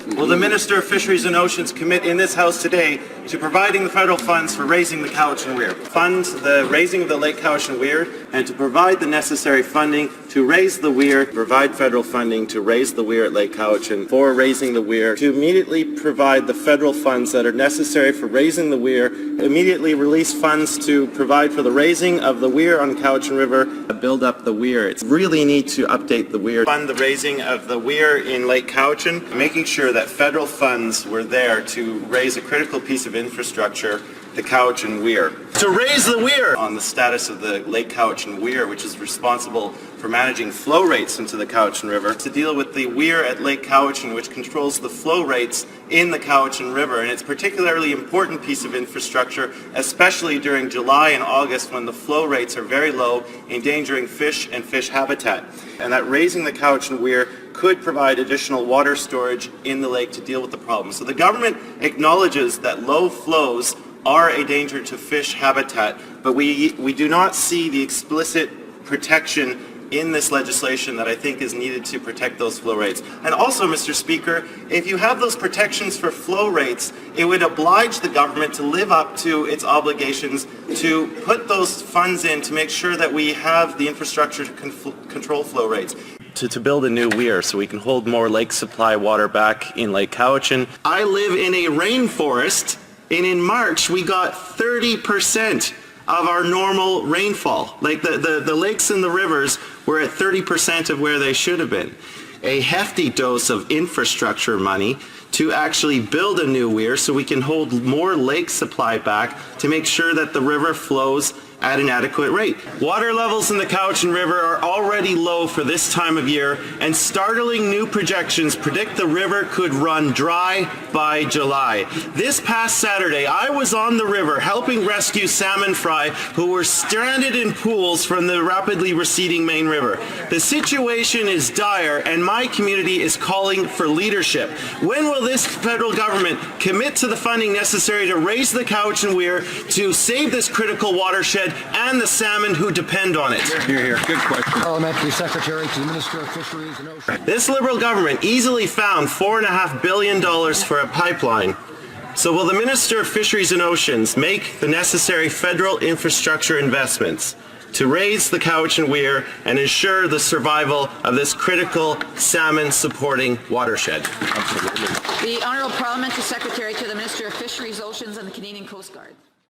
Will the Minister of Fisheries and Oceans commit in this House today to providing the federal funds for raising the Cowichan Weir, fund the raising of the Lake Cowichan Weir, and to provide the necessary funding to raise the weir, provide federal funding to raise the weir at Lake Cowichan for raising the weir, to immediately provide the federal funds that are necessary for raising the weir, immediately release funds to provide for the raising of the weir on Cowichan River, build up the weir. It's really need to update the weir, fund the raising of the weir in Lake Cowichan, making sure that federal funds were there to raise a critical piece of infrastructure, the Cowichan Weir. To raise the weir on the status of the Lake Cowichan Weir, which is responsible for managing flow rates into the Cowichan River, to deal with the weir at Lake Cowichan, which controls the flow rates in the Cowichan River. And it's a particularly important piece of infrastructure, especially during July and August when the flow rates are very low, endangering fish and fish habitat. And that raising the Cowichan Weir could provide additional water storage in the lake to deal with the problem. So the government acknowledges that low flows are a danger to fish habitat, but we do not see the explicit protection in this legislation that I think is needed to protect those flow rates. And also, Mr. Speaker, if you have those protections for flow rates, it would oblige the government to live up to its obligations to put those funds in to make sure that we have the infrastructure to control flow rates. To build a new weir so we can hold more lake supply water back in Lake Cowichan. I live in a rainforest, and in March we got 30% of our normal rainfall. Like the lakes and the rivers were at 30% of where they should have been. A hefty dose of infrastructure money to actually build a new weir so we can hold more lake supply back to make sure that the river flows at an adequate rate. Water levels in the Cowichan River are already low for this time of year, and startling new projections predict the river could run dry by July. This past Saturday, I was on the river helping rescue salmon fry who were stranded in pools from the rapidly receding main river. The situation is dire, and my community is calling for leadership. When will this federal government commit to the funding necessary to raise the Cowichan Weir to save this critical watershed and the salmon who depend on it? Hear, hear. Good question. Parliamentary Secretary to the Minister of Fisheries and Oceans. This Liberal government easily found $4.5 billion for a pipeline. So will the Minister of Fisheries and Oceans make the necessary federal infrastructure investments to raise the Cowichan Weir and ensure the survival of this critical salmon-supporting watershed? Absolutely. The Honourable Parliamentary Secretary to the Minister of Fisheries, Oceans and the Canadian Coast Guard.